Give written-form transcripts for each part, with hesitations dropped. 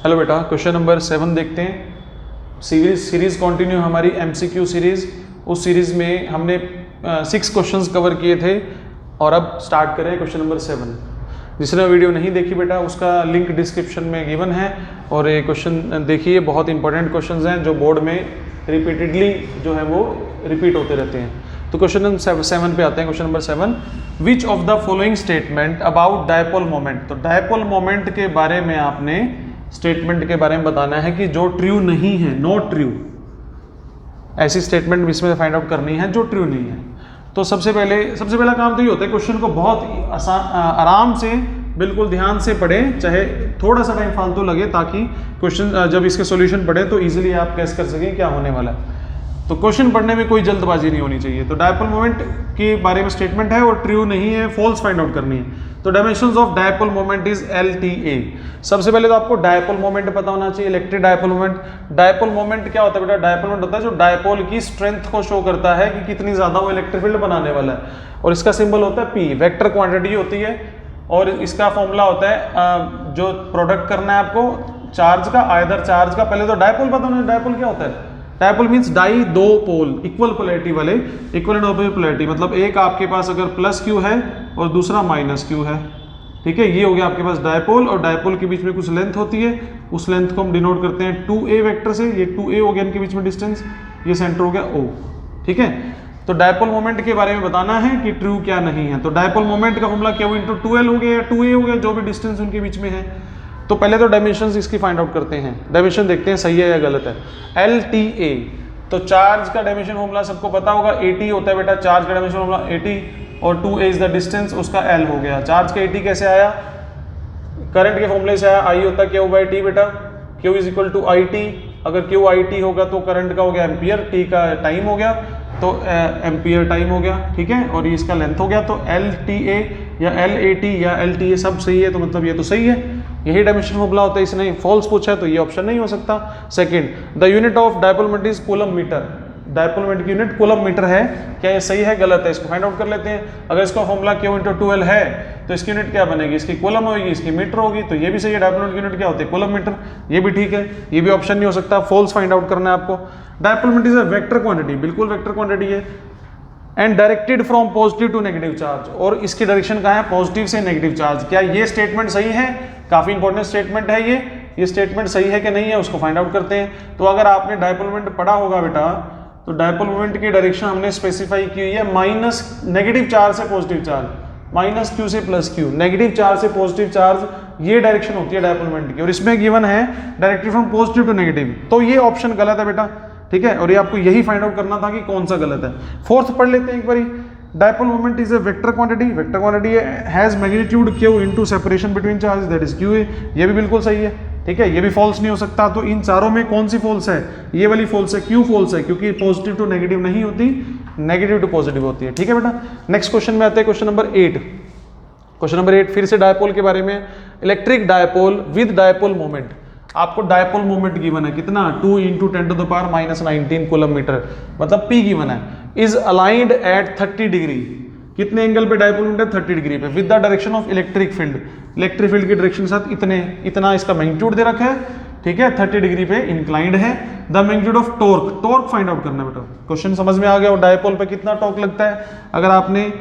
Hello बेटा, question number 7 देखते हैं। सीरीज कंटिन्यू हमारी एमसीक्यू सीरीज। उस सीरीज में हमने 6 क्वेश्चंस कवर किए थे और अब स्टार्ट करें क्वेश्चन नंबर 7। जिसने वीडियो नहीं देखी बेटा, उसका लिंक डिस्क्रिप्शन में गिवन है और ये क्वेश्चन देखिए, बहुत इंपॉर्टेंट क्वेश्चंस हैं जो बोर्ड में रिपीटेडली जो है वो रिपीट होते रहते हैं। तो क्वेश्चन नंबर 7 पे आते हैं। Question number 7, which of the following statement about dipole moment. तो डायपोल मोमेंट के बारे में आपने स्टेटमेंट के बारे में बताना है कि जो ट्रू नहीं है, नॉट ट्रू। ऐसी स्टेटमेंट इसमें फाइंड आउट करनी है जो ट्रू नहीं है। तो सबसे पहला काम तो ये होता है, क्वेश्चन को बहुत आराम से बिल्कुल ध्यान से पढ़ें, चाहे थोड़ा सा टाइम फालतू लगे, ताकि क्वेश्चन जब इसके सॉल्यूशन पढ़ें तो इजीली आप गेस कर सकें क्या होने वाला है। तो क्वेश्चन पढ़ने में कोई जल्दबाजी नहीं होनी चाहिए। तो डायपोल मोमेंट के बारे में स्टेटमेंट है और ट्रू नहीं है, फॉल्स फाइंड आउट करनी है। तो dimensions of dipole moment is LTA। सबसे पहले तो आपको डायपोल मोमेंट पता होना चाहिए, electric dipole moment. Dipole moment क्या होता है बेटा? डायपोल मोमेंट होता है जो डायपोल की स्ट्रेंथ को शो करता है कि कितनी ज्यादा वो इलेक्ट्रिक फील्ड बनाने वाला है, और इसका सिंबल होता है P, वेक्टर क्वांटिटी होती है। और इसका फॉर्मूला होता है जो प्रोडक्ट करना है आपको चार्ज का, आइदर चार्ज का। पहले तो डायपोल पता होना है, डायपोल क्या होता है? डायपोल मींस डाई, दो पोल, इक्वल पोलैरिटी वाले, इक्वल एंड ऑपोजिट पोलैरिटी। मतलब एक आपके पास अगर प्लस क्यू है और दूसरा माइनस क्यू है, ठीक है, ये हो गया आपके पास डायपोल। और डायपोल के बीच में कुछ लेंथ होती है, उस लेंथ को हम डिनोट करते हैं 2a वेक्टर से। ये 2a हो गया इनके बीच में डिस्टेंस, ये सेंटर हो गया O, ठीक है। तो डायपोल मोमेंट के बारे में बताना है कि ट्रू क्या नहीं है। तो डायपोल मोमेंट का फॉर्मूला Q × 2L हो गया या 2a हो गया, जो भी डिस्टेंस उनके बीच में है। तो पहले तो डायमेंशंस इसकी फाइंड आउट करते हैं। डायमेंशन देखते हैं सही है या गलत है। LTA, तो चार्ज का डायमेंशन फॉर्मूला सबको पता होगा, 80 होता है बेटा। चार्ज का डायमेंशन फॉर्मूला 80 और 2a इज द डिस्टेंस, उसका L हो गया। चार्ज का 80 कैसे आया? करंट के फॉर्मूले से आया, I होता है Q/T बेटा। Q = IT। अगर Q IT होगा तो करंट का हो गया एम्पियर, T का टाइम हो गया, तो एम्पियर टाइम हो गया, ठीक है। और ये इसका लेंथ हो गया। तो LTA या LAT या LTA सब सही है, तो मतलब ये तो सही है, यही डायमेंशन फॉर्मूला होता है। इसने फॉल्स पूछा है तो ये ऑप्शन नहीं हो सकता। Second, the unit of dipole moment is coulomb metre. Dipole moment की यूनिट कूलम मीटर है। क्या ये सही है गलत है? इसको फाइंड आउट कर लेते हैं। अगर इसका फॉर्मूला Q × 2L है तो इसकी यूनिट क्या बनेगी? इसकी कूलम होगी, इसकी मीटर होगी, तो ये भी सही है। डायपोल मोमेंट की यूनिट क्या होती है? कूलम मीटर, ये भी ठीक है, ये भी ऑप्शन नहीं हो सकता। फॉल्स फाइंड आउट करना है आपको। Dipole moment is a vector quantity, बिल्कुल वेक्टर क्वांटिटी है। And directed from positive to negative charge, और इसकी डायरेक्शन कहाँ है? पॉजिटिव से नेगेटिव चार्ज। क्या ये स्टेटमेंट सही है? काफी इंपॉर्टेंट स्टेटमेंट है ये स्टेटमेंट सही है कि नहीं है, उसको फाइंड आउट करते हैं। तो अगर आपने डायपोल मोमेंट पढ़ा होगा बेटा, तो डायपोल मोमेंट की डायरेक्शन हमने स्पेसिफाई की हुई है माइनस नेगेटिव चार्ज से पॉजिटिव चार्ज, -q से +q, नेगेटिव चार्ज से पॉजिटिव चार्ज, ये डायरेक्शन होती है डायपोल मोमेंट की। और इसमें गिवन है directed from positive to negative, तो ये ऑप्शन गलत है बेटा, ठीक है। और ये आपको यही फाइंड आउट करना था कि कौन सा गलत है। फोर्थ पढ़ लेते हैं एक बारी। Dipole moment is a vector quantity. Vector quantity has magnitude Q × separation between charge, that is QA। ये भी बिल्कुल सही है, ठीक है, ये भी फॉल्स नहीं हो सकता। तो इन चारों में कौन सी फॉल्स है? ये वाली फॉल्स है, Q फॉल्स है, क्योंकि पॉजिटिव टू नेगेटिव नहीं होती, नेगेटिव टू पॉजिटिव होती है, ठीक है बेटा। नेक्स्ट क्वेश्चन में आते हैं, क्वेश्चन नंबर 8। क्वेश्चन नंबर 8 फिर से डायपोल के बारे में। Electric dipole with dipole moment. आपको डायपोल मोमेंट गिवन है कितना? 2 × 10⁻⁻19 कूलम मीटर, मतलब P गिवन है। Is aligned at 30 degree. कितने एंगल पे डायपोल मोमेंट है? 30 डिग्री पे। With the direction of electric field, electric field की डायरेक्शन के साथ इतना इसका मैग्नीट्यूड दे रखा है, ठीक है, 30 डिग्री पे इंक्लाइंड है। The magnitude of torque, torque find out करना है बेटा। क्वेश्चन समझ में आ गया। और डायपोल पे कितना टॉर्क लगता है? अगर आपने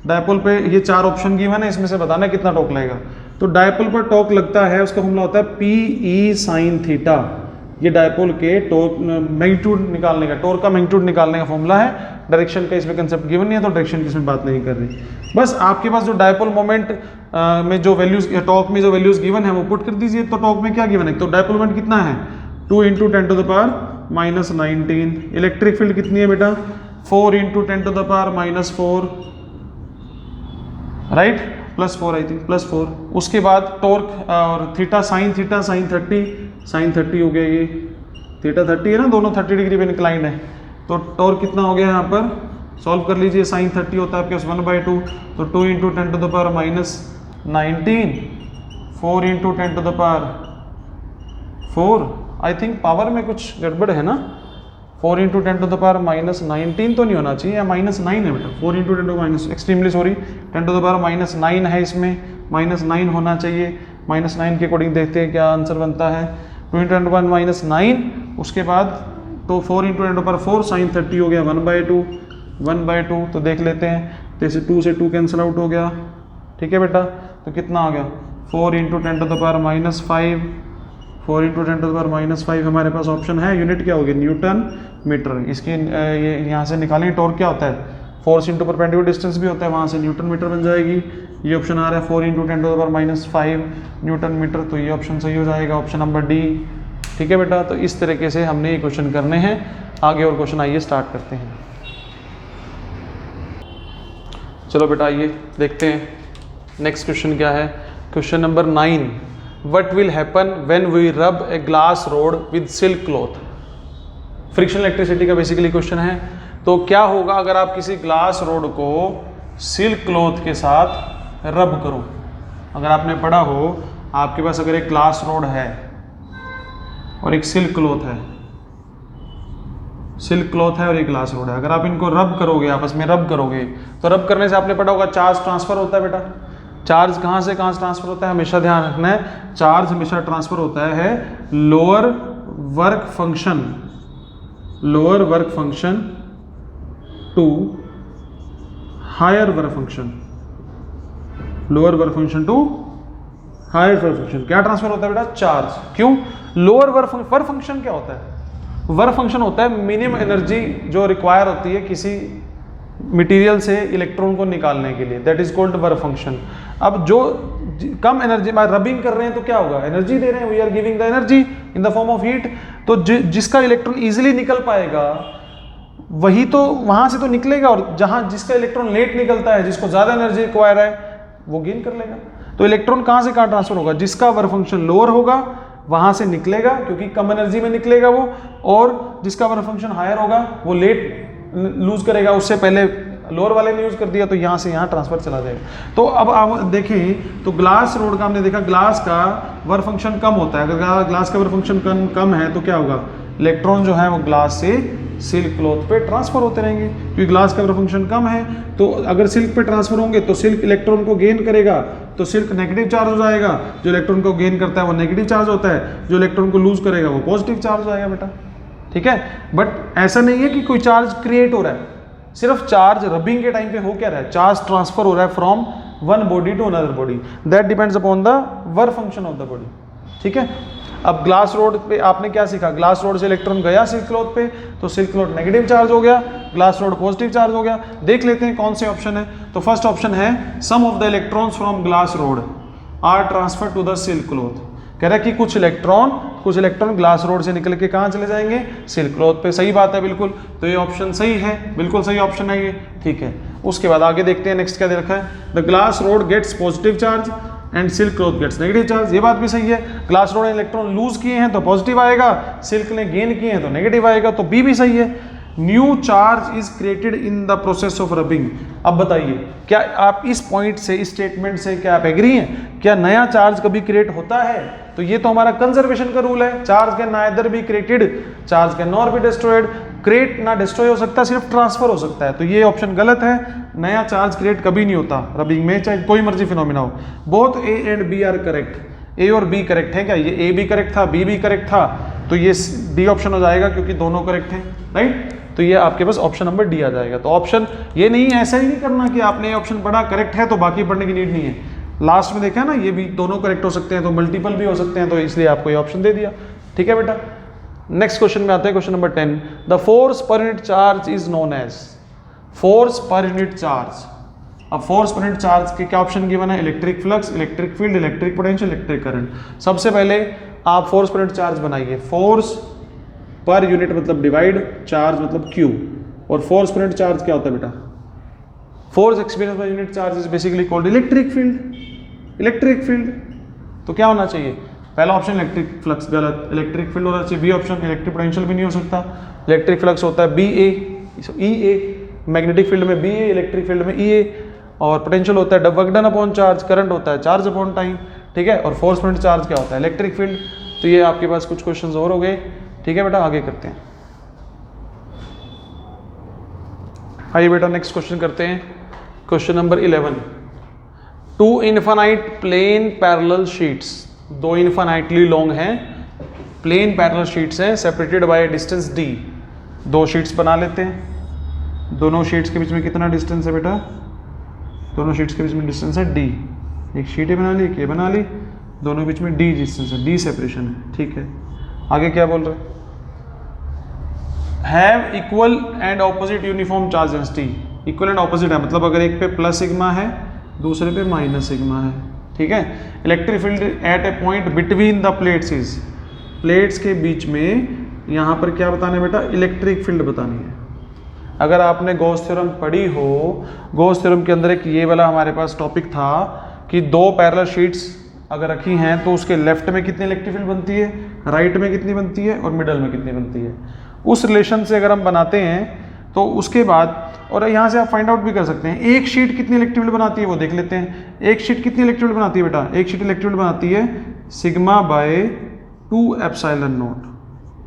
डायपोल पे ये 4 ऑप्शन गिवन है, इसमें से बताना है कितना टॉर्क लगेगा। तो डायपोल पर टॉर्क लगता है, उसका फॉर्मूला होता है PE sin थीटा। ये डायपोल के टॉर्क मैग्नीट्यूड निकालने का, टॉर्क का मैग्नीट्यूड निकालने का फॉर्मूला है। डायरेक्शन का इसमें कंसेप्ट गिवन नहीं है, तो डायरेक्शन की इसमें बात नहीं कर रही। बस आपके पास जो डायपोल मोमेंट में जो वैल्यूज, टॉर्क में जो वैल्यूज गिवन है वो पुट कर दीजिए। तो टॉर्क में क्या गिवन है? तो डायपोल मोमेंट कितना है? 2 × 10⁻⁻19। इलेक्ट्रिक फील्ड कितनी है बेटा? 4 × 10⁻⁻4, राइट, +4 आई थिंक, +4। उसके बाद टॉर्क और थीटा sin 30 हो गया। ये थीटा 30 है ना, दोनों 30 डिग्री पे इंक्लाइंड है। तो टॉर्क कितना हो गया यहाँ पर? सॉल्व कर लीजिए। sin 30 होता है आपके 1/2, तो 2 × 10⁻⁻19, 4 × 10⁻4। आई थिंक पावर में कुछ गड़बड़ है ना। 4 × 10⁻⁻19 तो नहीं होना चाहिए, या -9 है बेटा। 4 × 10⁻, एक्सट्रीमली सॉरी, 10⁻9 है, इसमें -9 होना चाहिए। -9 के अकॉर्डिंग देखते हैं क्या आंसर बनता है। 2 × 10⁻9, उसके बाद तो 4 × 10⁻4 sin 30 हो गया 1/2 तो देख लेते हैं। तो इसे 2 से 2 कैंसिल आउट हो गया, ठीक है बेटा। तो कितना आ गया 4 × 10⁻5, 4 × 10⁻5 हमारे पास ऑप्शन है। यूनिट क्या होगी न्यूटन मीटर। इसकी ये यहाँ से निकालेंगे टॉर्क क्या होता है, फोर्स इंटू परपेंडिकुलर डिस्टेंस भी होता है, वहाँ से न्यूटन मीटर बन जाएगी। ये ऑप्शन आ रहा है 4 × 10⁻5 न्यूटन मीटर, तो ये ऑप्शन सही हो जाएगा, ऑप्शन नंबर डी, ठीक है बेटा। तो इस तरीके से हमने ये क्वेश्चन करने हैं। आगे और क्वेश्चन आइए स्टार्ट करते हैं। चलो बेटा आइए देखते हैं नेक्स्ट क्वेश्चन क्या है। Question number 9, what will happen when we rub a glass rod with silk cloth. Frictional electricity का बेसिकली क्वेश्चन है। तो क्या होगा अगर आप किसी ग्लास रोड को सिल्क क्लॉथ के साथ रब करो। अगर आपने पढ़ा हो, आपके पास अगर एक ग्लास रोड है और एक सिल्क क्लॉथ है, सिल्क क्लॉथ है और एक ग्लास रोड है, अगर आप इनको रब करोगे, आपस में रब करोगे, तो रब करने से आपने पढ़ा होगा चार्ज ट्रांसफर होता है बेटा। चार्ज कहाँ से कहाँ ट्रांसफर होता है, हमेशा ध्यान रखना है। चार्ज हमेशा ट्रांसफर होता है lower work function to higher work function, lower work function to higher work function. क्या ट्रांसफर होता है बेटा, चार्ज। क्यों लोअर वर्क फंक्शन क्या होता है, वर्क फंक्शन होता है मिनिमम एनर्जी जो रिक्वायर होती है किसी मटेरियल से इलेक्ट्रॉन को निकालने के लिए, that is called work function. अब जो कम एनर्जी में रबिंग कर रहे हैं तो क्या होगा, एनर्जी दे रहे हैं, we are giving the energy in the form of heat. तो जिसका इलेक्ट्रॉन इजीली निकल पाएगा वही तो वहां से तो निकलेगा, और जहां जिसका इलेक्ट्रॉन लेट निकलता है, जिसको ज्यादा एनर्जी रिक्वायर है, वो गेन कर लेगा। तो इलेक्ट्रॉन कहां से कहां ट्रांसफर होगा, जिसका वर्क फंक्शन लोअर होगा वहां से निकलेगा क्योंकि कम एनर्जी में निकलेगा वो, और जिसका वर्क फंक्शन हायर होगा वो लेट लूज करेगा, उससे पहले लोअर वाले ने यूज कर दिया, तो यहां से यहां ट्रांसफर चला जाएगा। तो अब आप देखें तो ग्लास रोड का हमने देखा, ग्लास का वर्क फंक्शन कम होता है। अगर ग्लास का वर्क फंक्शन कम है तो क्या होगा, इलेक्ट्रॉन जो है वो ग्लास से सिल्क क्लॉथ पे ट्रांसफर होते रहेंगे, क्योंकि ग्लास का वर्क फंक्शन कम है। तो अगर सिल्क पे ट्रांसफर होंगे तो सिल्क इलेक्ट्रॉन को गेन करेगा, तो सिल्क नेगेटिव चार्ज हो जाएगा, जो इलेक्ट्रॉन को गेन करता है वो नेगेटिव चार्ज होता है, जो इलेक्ट्रॉन को लूज करेगा वो पॉजिटिव चार्ज हो जाएगा बेटा, ठीक है। बट ऐसा नहीं है कि कोई चार्ज क्रिएट हो रहा है, सिर्फ चार्ज रबिंग के टाइम पे हो क्या रहा है, चार्ज ट्रांसफर हो रहा है from one body to another body, that depends upon the work function of the body, ठीक है। अब ग्लास रोड पे आपने क्या सीखा, ग्लास रोड से इलेक्ट्रॉन गया सिल्क क्लॉथ पे, तो सिल्क क्लॉथ नेगेटिव चार्ज हो गया, ग्लास रोड पॉजिटिव चार्ज हो गया। देख लेते हैं कौन से ऑप्शन है। तो फर्स्ट ऑप्शन है some of the electrons from glass rod are transfer to the silk cloth. कह रहा है कि कुछ इलेक्ट्रॉन ग्लास रोड से निकल के कहाँ चले जाएंगे, सिल्क क्लॉथ पे। सही बात है बिल्कुल, तो ये ऑप्शन सही है, बिल्कुल सही ऑप्शन है ये, ठीक है। उसके बाद आगे देखते हैं नेक्स्ट क्या दे रखा है, the glass rod gets positive charge and silk cloth gets negative charge. ये बात भी सही है, ग्लास रोड ने इलेक्ट्रॉन लूज किए हैं तो पॉजिटिव आएगा, सिल्क ने गेन किए हैं तो नेगेटिव आएगा, तो बी भी सही है। New charge is created in the process of rubbing. अब बताइए क्या आप इस पॉइंट से, इस स्टेटमेंट से क्या आप एग्री हैं, क्या नया चार्ज कभी क्रिएट होता है? तो ये तो हमारा कंजर्वेशन का रूल है, charge can neither be created, charge can not be destroyed. Create ना डिस्ट्रॉय हो सकता, सिर्फ ट्रांसफर हो सकता है, तो ये ऑप्शन गलत है। नया चार्ज क्रिएट कभी नहीं होता रबिंग में, चाहे कोई मर्जी फिनोमिना हो। Both A and B are correct, A और बी करेक्ट है। क्या ये ए भी करेक्ट था, बी भी करेक्ट था, तो ये डी ऑप्शन हो जाएगा क्योंकि दोनों करेक्ट हैं, राइट। तो ये आपके पास ऑप्शन नंबर डी आ जाएगा। तो ऑप्शन ये नहीं, ऐसा ही नहीं करना कि आपने ये ऑप्शन पढ़ा करेक्ट है तो बाकी पढ़ने की नीड नहीं है। लास्ट में देखा ना, ये भी दोनों करेक्ट हो सकते हैं, तो मल्टीपल भी हो सकते हैं, तो इसलिए आपको ये ऑप्शन दे दिया, ठीक है बेटा। नेक्स्ट क्वेश्चन में आते हैं, question number 10, the force per unit charge is known as, force per unit charge. अब फोर्स पर यूनिट चार्ज के क्या ऑप्शन गिवन है, electric flux, electric field, electric potential, electric current. सबसे पहले आप फोर्स पर यूनिट चार्ज बनाइए। Force per unit मतलब divide, charge मतलब क्यू, और फोर्स पर यूनिट चार्ज क्या होता है बेटा, force experience per unit charge is basically called electric field. Electric field तो क्या होना चाहिए, पहला ऑप्शन इलेक्ट्रिक फ्लक्स गलत, इलेक्ट्रिक फील्ड होना चाहिए बी ऑप्शन, इलेक्ट्रिक पोटेंशियल भी नहीं हो सकता। इलेक्ट्रिक फ्लक्स होता है बी ए ई ए, मैग्नेटिक फील्ड में बी ए, इलेक्ट्रिक फील्ड में ई ए, और पोटेंशियल होता है work done upon charge, current होता है चार्ज अपॉन टाइम, ठीक है। और फोर्स पर यूनिट चार्ज क्या होता है, इलेक्ट्रिक फील्ड। तो ये आपके पास कुछ क्वेश्चन और हो गए, ठीक है बेटा। आगे करते हैं, आइए बेटा नेक्स्ट क्वेश्चन करते हैं। Question number 11, two infinite plane parallel sheets, दो इन्फानाइटली लॉन्ग हैं प्लेन पैरेलल शीट्स हैं सेपरेटेड बाय डिस्टेंस d। दो शीट्स बना लेते हैं, दोनों शीट्स के बीच में कितना डिस्टेंस है बेटा, दोनों शीट्स के बीच में डिस्टेंस है d। एक शीट बना ली, एक ये बना ली, दोनों के बीच में d डिस्टेंस है, d सेपरेशन है, ठीक है। आगे क्या बोल रहे हैं, have equal and opposite uniform charge density. Equal and opposite है मतलब अगर एक पे प्लस सिग्मा है दूसरे पे माइनस सिग्मा है, ठीक है। Electric field at A point between the plates is, plates के बीच में यहाँ पर क्या बताना है बेटा, इलेक्ट्रिक फील्ड बतानी है। अगर आपने गॉस थ्योरम पढ़ी हो, गॉस थ्योरम के अंदर एक ये वाला हमारे पास टॉपिक था कि दो पैरेलल शीट्स अगर रखी हैं तो उसके लेफ्ट में कितनी इलेक्ट्रिक फील्ड बनती है, राइट में कितनी बनती है और मिडल में कितनी बनती है। उस रिलेशन से अगर हम बनाते हैं तो उसके बाद, और यहाँ से आप फाइंड आउट भी कर सकते हैं एक शीट कितनी इलेक्ट्रिक फील्ड बनाती है वो देख लेते हैं। एक शीट कितनी इलेक्ट्रिक फील्ड बनाती है बेटा, एक शीट इलेक्ट्रिक फील्ड बनाती है सिग्मा बाय 2 एप्सिलॉन नॉट।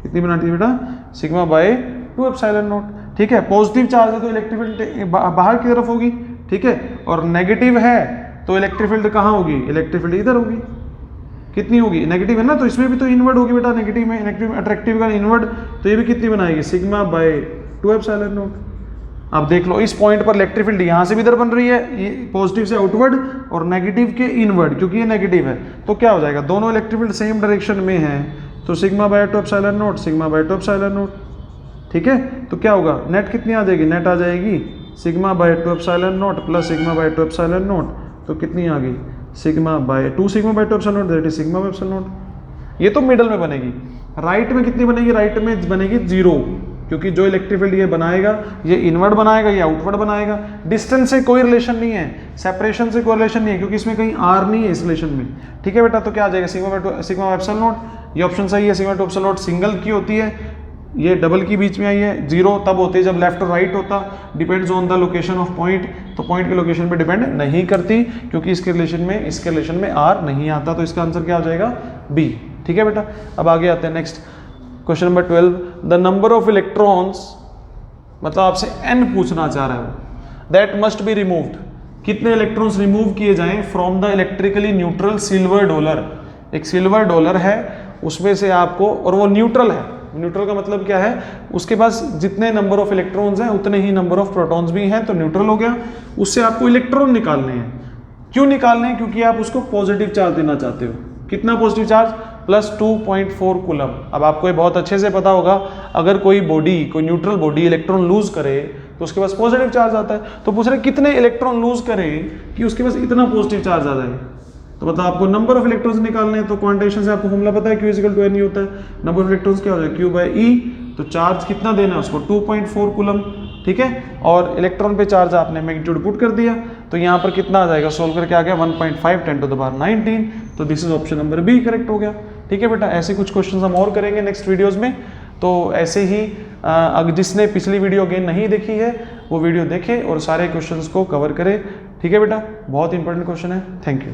कितनी बनाती है बेटा, सिग्मा बाय 2 एप्सिलॉन नॉट, ठीक है। पॉजिटिव चार्ज है तो इलेक्ट्रिक फील्ड बाहर की तरफ होगी, ठीक है, और नेगेटिव है तो इलेक्ट्रिक फील्ड कहाँ होगी, इलेक्ट्रिक फील्ड इधर होगी। कितनी होगी, नेगेटिव है ना, तो इसमें भी तो इनवर्ड होगी बेटा, नेगेटिव में नेगेटिव अट्रैक्टिव का इनवर्ड, तो ये भी कितनी बनाएगी, सिग्मा बाय 2 एप्सिलॉन नॉट। अब देख लो इस पॉइंट पर इलेक्ट्रिक फील्ड यहाँ से भी इधर बन रही है, ये पॉजिटिव से आउटवर्ड और नेगेटिव के इनवर्ड, क्योंकि ये नेगेटिव है तो क्या हो जाएगा, दोनों इलेक्ट्रिक फील्ड सेम डायरेक्शन में है तो sigma bye 2 epsilon not, sigma bye 2 epsilon not, ठीक है। तो क्या होगा, नेट कितनी आ जाएगी, नेट आ जाएगी sigma bye 2 epsilon not plus sigma bye 2 epsilon not, तो कितनी आ गई, sigma bye 2 sigma bye 2 epsilon not that is sigma by epsilon not. ये तो मिडल में बनेगी। राइट में कितनी बनेगी, राइट में बनेगी 0, क्योंकि जो इलेक्ट्रिक फील्ड ये बनाएगा ये इनवर्ड बनाएगा, ये आउटवर्ड बनाएगा। डिस्टेंस से कोई रिलेशन नहीं है, सेपरेशन से कोई रिलेशन नहीं है, क्योंकि इसमें कहीं आर नहीं है इस रिलेशन में, ठीक है बेटा। तो क्या आ जाएगा, सिग्मा बाय एप्सिलॉन नॉट, ये ऑप्शन सही है। Sigma by epsilon not single की होती है, ये डबल की बीच में आई है। 0 तब होती है जब लेफ्ट और राइट होता, depends on the location of point, तो पॉइंट के लोकेशन पे डिपेंड नहीं करती, क्योंकि इसके रिलेशन में आर नहीं आता, तो इसका आंसर क्या हो जाएगा, बी, ठीक है बेटा। अब आगे आते हैं next question number 12। The number of electrons, मतलब आपसे n पूछना चाह रहा है वो, दैट मस्ट बी रिमूव्ड, कितने इलेक्ट्रॉन्स रिमूव किए जाएं from the electrically neutral silver dollar. एक सिल्वर डॉलर है उसमें से आपको, और वो न्यूट्रल है, न्यूट्रल का मतलब क्या है, उसके पास जितने नंबर ऑफ इलेक्ट्रॉन्स हैं उतने ही नंबर ऑफ प्रोटॉन्स भी हैं, तो न्यूट्रल हो गया। उससे आपको इलेक्ट्रॉन निकालने हैं। क्यों निकालने हैं, क्योंकि आप उसको पॉजिटिव चार्ज देना चाहते हो। कितना पॉजिटिव चार्ज, प्लस 2.4 कूलम। अब आपको ये बहुत अच्छे से पता होगा, अगर कोई बॉडी, कोई न्यूट्रल बॉडी इलेक्ट्रॉन लूज करे तो उसके पास पॉजिटिव चार्ज आता है। तो पूछ रहे कितने इलेक्ट्रॉन लूज करे कि उसके पास इतना पॉजिटिव चार्ज आ जाए, तो मतलब आपको नंबर ऑफ इलेक्ट्रॉन्स निकालने हैं। तो क्वांटाइजेशन से आपको फॉर्मूला पता है, Q = N होता है। नंबर ऑफ इलेक्ट्रॉन्स क्या हो जाए, Q/E, तो चार्ज कितना देना है उसको, 2.4 कूलम, ठीक है। और इलेक्ट्रॉन पे चार्ज आपने मैग्नीट्यूड पुट कर दिया, तो यहाँ पर कितना आ जाएगा, सोल्व करके आ गया 1.5 × 10⁻19, तो this is option number B correct हो गया, ठीक है बेटा। ऐसे कुछ क्वेश्चन हम और करेंगे नेक्स्ट वीडियोज में, तो ऐसे ही अगर जिसने पिछली वीडियो अगेन नहीं देखी है वो वीडियो देखे और सारे क्वेश्चंस को कवर करे, ठीक है बेटा। बहुत इंपॉर्टेंट क्वेश्चन है, थैंक यू।